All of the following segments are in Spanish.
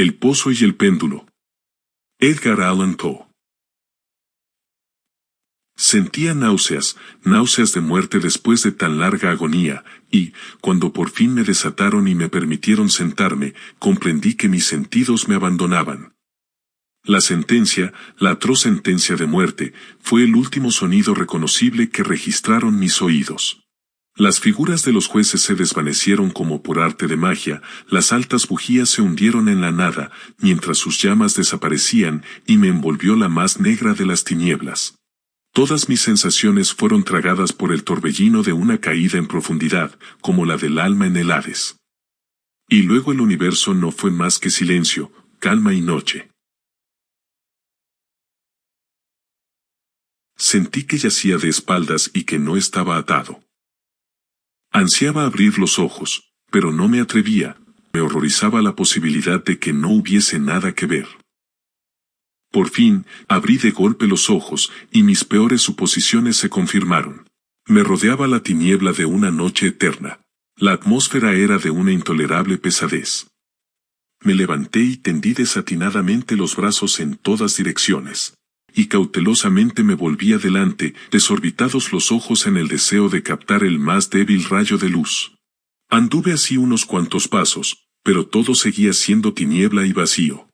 El pozo y el péndulo. Edgar Allan Poe. Sentía náuseas de muerte después de tan larga agonía, y, cuando por fin me desataron y me permitieron sentarme, comprendí que mis sentidos me abandonaban. La sentencia, la atroz sentencia de muerte, fue el último sonido reconocible que registraron mis oídos. Las figuras de los jueces se desvanecieron como por arte de magia, las altas bujías se hundieron en la nada, mientras sus llamas desaparecían, y me envolvió la más negra de las tinieblas. Todas mis sensaciones fueron tragadas por el torbellino de una caída en profundidad, como la del alma en el Hades. Y luego el universo no fue más que silencio, calma y noche. Sentí que yacía de espaldas y que no estaba atado. Ansiaba abrir los ojos, pero no me atrevía, me horrorizaba la posibilidad de que no hubiese nada que ver. Por fin, abrí de golpe los ojos, y mis peores suposiciones se confirmaron. Me rodeaba la tiniebla de una noche eterna. La atmósfera era de una intolerable pesadez. Me levanté y tendí desatinadamente los brazos en todas direcciones. Y cautelosamente me volví adelante, desorbitados los ojos en el deseo de captar el más débil rayo de luz. Anduve así unos cuantos pasos, pero todo seguía siendo tiniebla y vacío.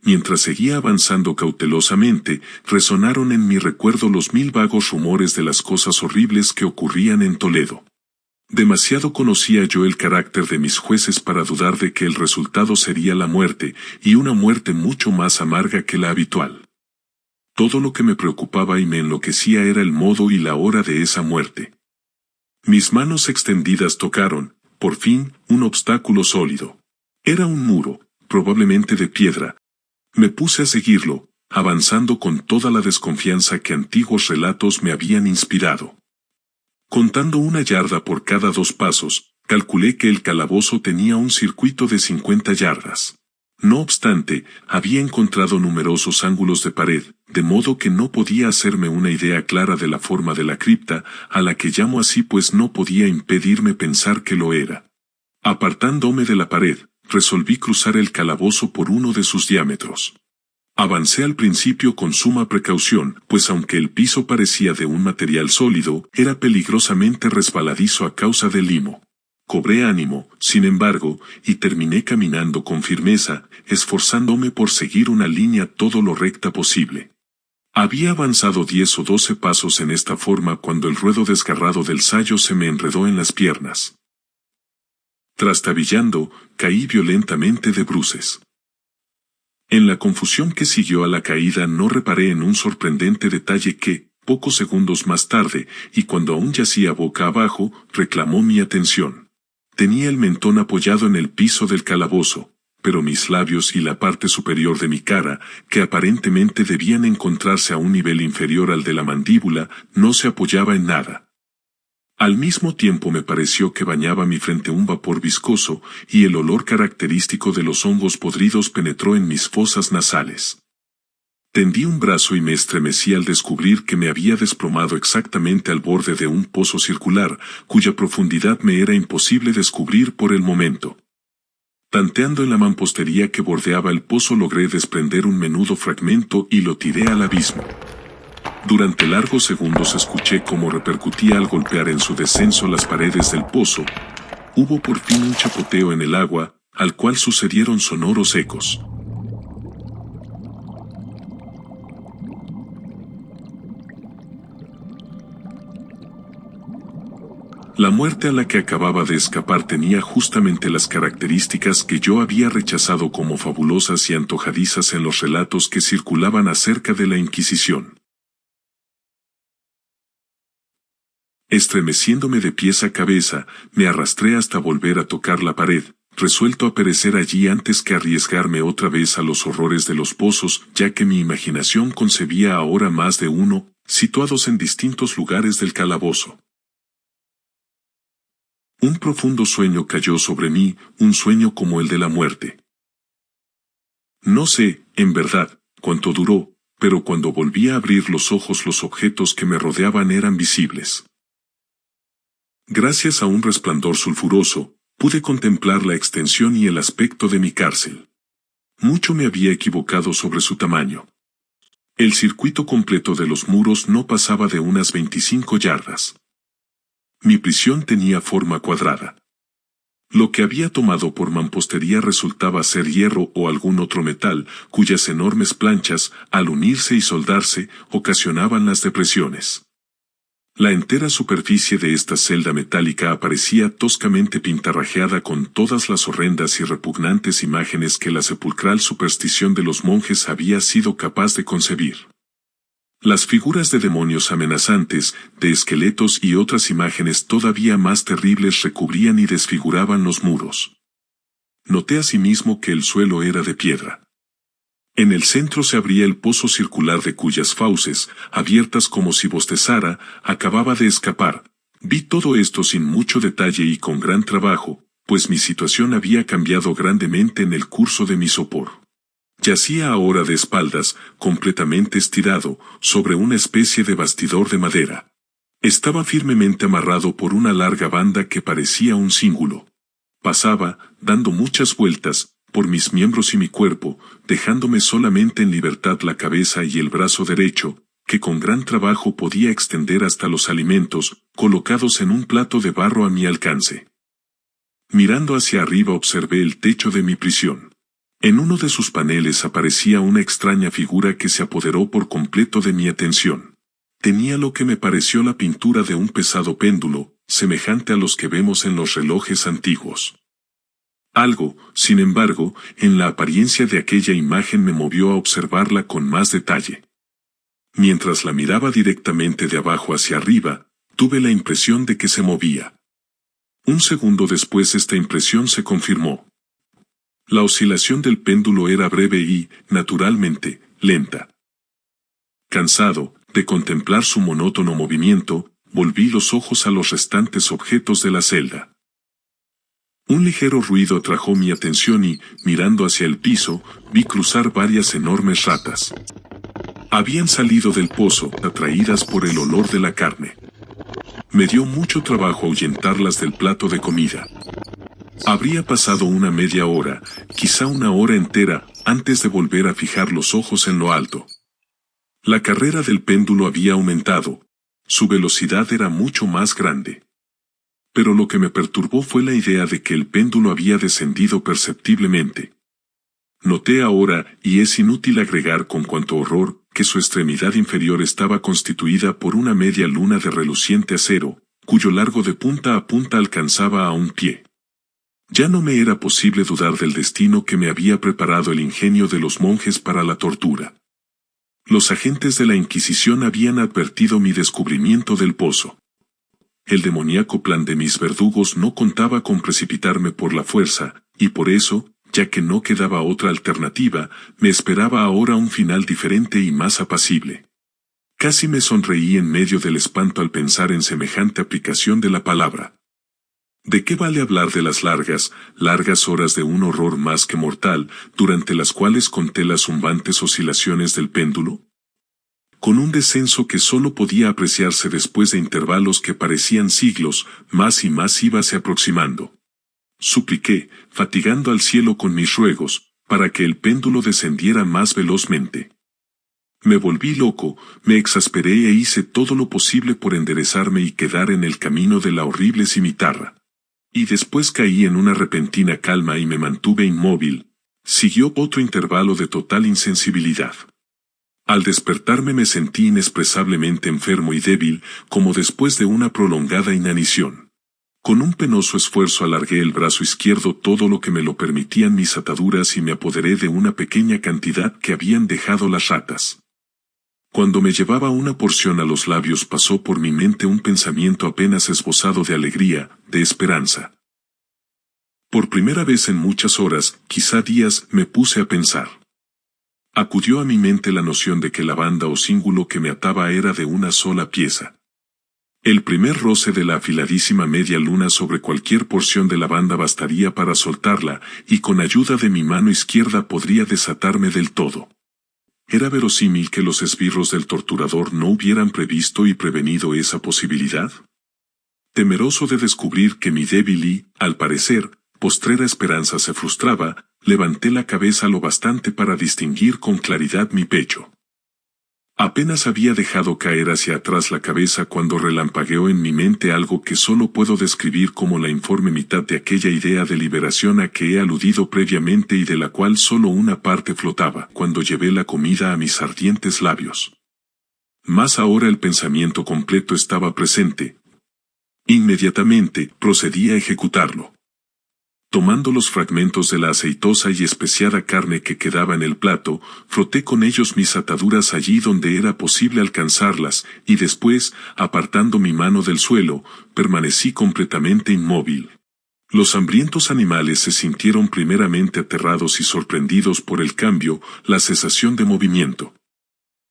Mientras seguía avanzando cautelosamente, resonaron en mi recuerdo los 1000 vagos rumores de las cosas horribles que ocurrían en Toledo. Demasiado conocía yo el carácter de mis jueces para dudar de que el resultado sería la muerte, y una muerte mucho más amarga que la habitual. Todo lo que me preocupaba y me enloquecía era el modo y la hora de esa muerte. Mis manos extendidas tocaron, por fin, un obstáculo sólido. Era un muro, probablemente de piedra. Me puse a seguirlo, avanzando con toda la desconfianza que antiguos relatos me habían inspirado. Contando 1 yarda por cada 2 pasos, calculé que el calabozo tenía un circuito de 50 yardas. No obstante, había encontrado numerosos ángulos de pared, de modo que no podía hacerme una idea clara de la forma de la cripta, a la que llamo así pues no podía impedirme pensar que lo era. Apartándome de la pared, resolví cruzar el calabozo por uno de sus diámetros. Avancé al principio con suma precaución, pues aunque el piso parecía de un material sólido, era peligrosamente resbaladizo a causa del limo. Cobré ánimo, sin embargo, y terminé caminando con firmeza, esforzándome por seguir una línea todo lo recta posible. Había avanzado 10 o 12 pasos en esta forma cuando el ruedo desgarrado del sayo se me enredó en las piernas. Trastabillando, caí violentamente de bruces. En la confusión que siguió a la caída no reparé en un sorprendente detalle que, pocos segundos más tarde, y cuando aún yacía boca abajo, reclamó mi atención. Tenía el mentón apoyado en el piso del calabozo, pero mis labios y la parte superior de mi cara, que aparentemente debían encontrarse a un nivel inferior al de la mandíbula, no se apoyaba en nada. Al mismo tiempo me pareció que bañaba mi frente un vapor viscoso, y el olor característico de los hongos podridos penetró en mis fosas nasales. Tendí un brazo y me estremecí al descubrir que me había desplomado exactamente al borde de un pozo circular, cuya profundidad me era imposible descubrir por el momento. Tanteando en la mampostería que bordeaba el pozo logré desprender un menudo fragmento y lo tiré al abismo. Durante largos segundos escuché cómo repercutía al golpear en su descenso las paredes del pozo. Hubo por fin un chapoteo en el agua, al cual sucedieron sonoros ecos. La muerte a la que acababa de escapar tenía justamente las características que yo había rechazado como fabulosas y antojadizas en los relatos que circulaban acerca de la Inquisición. Estremeciéndome de pies a cabeza, me arrastré hasta volver a tocar la pared, resuelto a perecer allí antes que arriesgarme otra vez a los horrores de los pozos, ya que mi imaginación concebía ahora más de uno, situados en distintos lugares del calabozo. Un profundo sueño cayó sobre mí, un sueño como el de la muerte. No sé, en verdad, cuánto duró, pero cuando volví a abrir los ojos los objetos que me rodeaban eran visibles. Gracias a un resplandor sulfuroso, pude contemplar la extensión y el aspecto de mi cárcel. Mucho me había equivocado sobre su tamaño. El circuito completo de los muros no pasaba de unas 25 yardas. Mi prisión tenía forma cuadrada. Lo que había tomado por mampostería resultaba ser hierro o algún otro metal, cuyas enormes planchas, al unirse y soldarse, ocasionaban las depresiones. La entera superficie de esta celda metálica aparecía toscamente pintarrajeada con todas las horrendas y repugnantes imágenes que la sepulcral superstición de los monjes había sido capaz de concebir. Las figuras de demonios amenazantes, de esqueletos y otras imágenes todavía más terribles recubrían y desfiguraban los muros. Noté asimismo que el suelo era de piedra. En el centro se abría el pozo circular de cuyas fauces, abiertas como si bostezara, acababa de escapar. Vi todo esto sin mucho detalle y con gran trabajo, pues mi situación había cambiado grandemente en el curso de mi sopor. Yacía ahora de espaldas, completamente estirado, sobre una especie de bastidor de madera. Estaba firmemente amarrado por una larga banda que parecía un cíngulo. Pasaba, dando muchas vueltas, por mis miembros y mi cuerpo, dejándome solamente en libertad la cabeza y el brazo derecho, que con gran trabajo podía extender hasta los alimentos, colocados en un plato de barro a mi alcance. Mirando hacia arriba observé el techo de mi prisión. En uno de sus paneles aparecía una extraña figura que se apoderó por completo de mi atención. Tenía lo que me pareció la pintura de un pesado péndulo, semejante a los que vemos en los relojes antiguos. Algo, sin embargo, en la apariencia de aquella imagen me movió a observarla con más detalle. Mientras la miraba directamente de abajo hacia arriba, tuve la impresión de que se movía. Un segundo después esta impresión se confirmó. La oscilación del péndulo era breve y, naturalmente, lenta. Cansado de contemplar su monótono movimiento, volví los ojos a los restantes objetos de la celda. Un ligero ruido atrajo mi atención y, mirando hacia el piso, vi cruzar varias enormes ratas. Habían salido del pozo, atraídas por el olor de la carne. Me dio mucho trabajo ahuyentarlas del plato de comida. Habría pasado una media hora, quizá una hora entera, antes de volver a fijar los ojos en lo alto. La carrera del péndulo había aumentado. Su velocidad era mucho más grande. Pero lo que me perturbó fue la idea de que el péndulo había descendido perceptiblemente. Noté ahora, y es inútil agregar con cuánto horror, que su extremidad inferior estaba constituida por una media luna de reluciente acero, cuyo largo de punta a punta alcanzaba a un pie. Ya no me era posible dudar del destino que me había preparado el ingenio de los monjes para la tortura. Los agentes de la Inquisición habían advertido mi descubrimiento del pozo. El demoníaco plan de mis verdugos no contaba con precipitarme por la fuerza, y por eso, ya que no quedaba otra alternativa, me esperaba ahora un final diferente y más apacible. Casi me sonreí en medio del espanto al pensar en semejante aplicación de la palabra. ¿De qué vale hablar de las largas horas de un horror más que mortal, durante las cuales conté las zumbantes oscilaciones del péndulo? Con un descenso que sólo podía apreciarse después de intervalos que parecían siglos, más y más íbase aproximando. Supliqué, fatigando al cielo con mis ruegos, para que el péndulo descendiera más velozmente. Me volví loco, me exasperé e hice todo lo posible por enderezarme y quedar en el camino de la horrible cimitarra. Y después caí en una repentina calma y me mantuve inmóvil. Siguió otro intervalo de total insensibilidad. Al despertarme me sentí inexpresablemente enfermo y débil, como después de una prolongada inanición. Con un penoso esfuerzo alargué el brazo izquierdo todo lo que me lo permitían mis ataduras y me apoderé de una pequeña cantidad que habían dejado las ratas. Cuando me llevaba una porción a los labios pasó por mi mente un pensamiento apenas esbozado de alegría, de esperanza. Por primera vez en muchas horas, quizá días, me puse a pensar. Acudió a mi mente la noción de que la banda o cíngulo que me ataba era de una sola pieza. El primer roce de la afiladísima media luna sobre cualquier porción de la banda bastaría para soltarla, y con ayuda de mi mano izquierda podría desatarme del todo. ¿Era verosímil que los esbirros del torturador no hubieran previsto y prevenido esa posibilidad? Temeroso de descubrir que mi débil y, al parecer, postrera esperanza se frustraba, levanté la cabeza lo bastante para distinguir con claridad mi pecho. Apenas había dejado caer hacia atrás la cabeza cuando relampagueó en mi mente algo que solo puedo describir como la informe mitad de aquella idea de liberación a que he aludido previamente y de la cual solo una parte flotaba cuando llevé la comida a mis ardientes labios. Mas ahora el pensamiento completo estaba presente. Inmediatamente procedí a ejecutarlo. Tomando los fragmentos de la aceitosa y especiada carne que quedaba en el plato, froté con ellos mis ataduras allí donde era posible alcanzarlas, y después, apartando mi mano del suelo, permanecí completamente inmóvil. Los hambrientos animales se sintieron primeramente aterrados y sorprendidos por el cambio, la cesación de movimiento.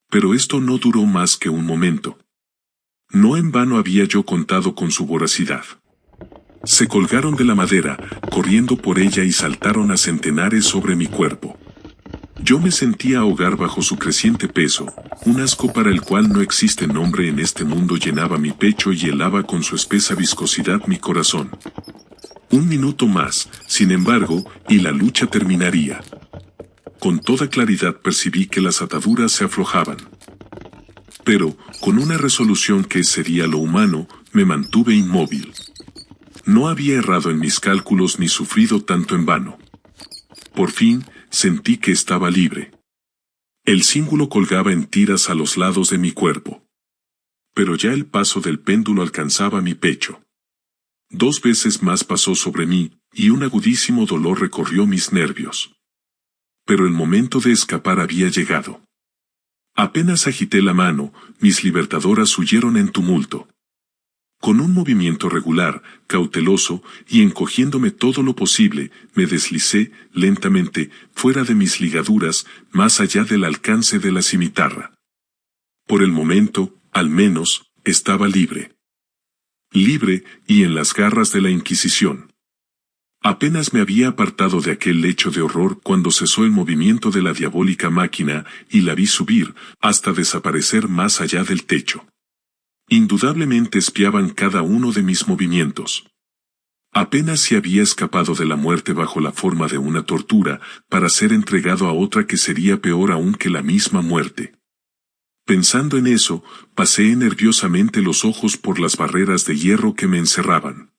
Pero esto no duró más que un momento. No en vano había yo contado con su voracidad. Se colgaron de la madera, corriendo por ella y saltaron a centenares sobre mi cuerpo. Yo me sentía ahogar bajo su creciente peso, un asco para el cual no existe nombre en este mundo llenaba mi pecho y helaba con su espesa viscosidad mi corazón. Un minuto más, sin embargo, y la lucha terminaría. Con toda claridad percibí que las ataduras se aflojaban. Pero, con una resolución que sería lo humano, me mantuve inmóvil. No había errado en mis cálculos ni sufrido tanto en vano. Por fin, sentí que estaba libre. El cíngulo colgaba en tiras a los lados de mi cuerpo. Pero ya el paso del péndulo alcanzaba mi pecho. 2 veces más pasó sobre mí, y un agudísimo dolor recorrió mis nervios. Pero el momento de escapar había llegado. Apenas agité la mano, mis libertadoras huyeron en tumulto. Con un movimiento regular, cauteloso, y encogiéndome todo lo posible, me deslicé, lentamente, fuera de mis ligaduras, más allá del alcance de la cimitarra. Por el momento, al menos, estaba libre. Libre, y en las garras de la Inquisición. Apenas me había apartado de aquel lecho de horror cuando cesó el movimiento de la diabólica máquina, y la vi subir, hasta desaparecer más allá del techo. Indudablemente espiaban cada uno de mis movimientos. Apenas si había escapado de la muerte bajo la forma de una tortura, para ser entregado a otra que sería peor aún que la misma muerte. Pensando en eso, paseé nerviosamente los ojos por las barreras de hierro que me encerraban.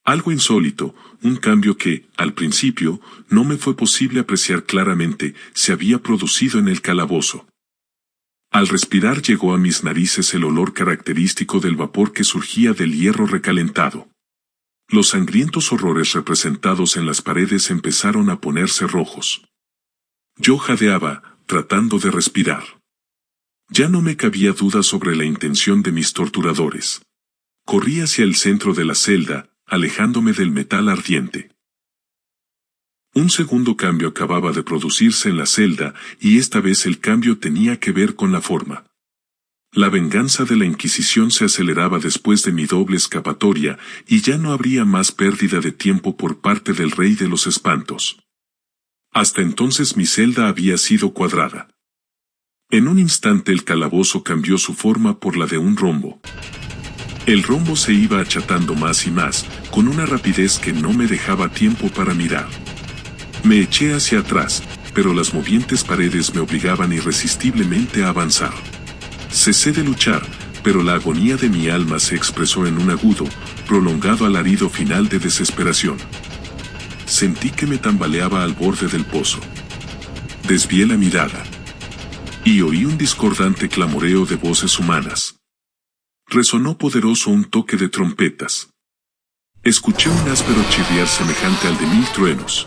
Algo insólito, un cambio que, al principio, no me fue posible apreciar claramente, se había producido en el calabozo. Al respirar llegó a mis narices el olor característico del vapor que surgía del hierro recalentado. Los sangrientos horrores representados en las paredes empezaron a ponerse rojos. Yo jadeaba, tratando de respirar. Ya no me cabía duda sobre la intención de mis torturadores. Corrí hacia el centro de la celda, alejándome del metal ardiente. Un segundo cambio acababa de producirse en la celda, y esta vez el cambio tenía que ver con la forma. La venganza de la Inquisición se aceleraba después de mi doble escapatoria, y ya no habría más pérdida de tiempo por parte del Rey de los Espantos. Hasta entonces mi celda había sido cuadrada. En un instante el calabozo cambió su forma por la de un rombo. El rombo se iba achatando más y más, con una rapidez que no me dejaba tiempo para mirar. Me eché hacia atrás, pero las movientes paredes me obligaban irresistiblemente a avanzar. Cesé de luchar, pero la agonía de mi alma se expresó en un agudo, prolongado alarido final de desesperación. Sentí que me tambaleaba al borde del pozo. Desvié la mirada. Y oí un discordante clamoreo de voces humanas. Resonó poderoso un toque de trompetas. Escuché un áspero chirriar semejante al de 1000 truenos.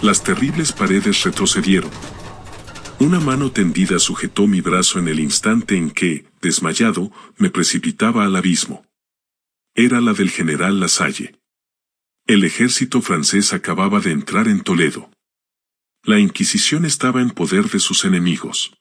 Las terribles paredes retrocedieron. Una mano tendida sujetó mi brazo en el instante en que, desmayado, me precipitaba al abismo. Era la del general Lasalle. El ejército francés acababa de entrar en Toledo. La Inquisición estaba en poder de sus enemigos.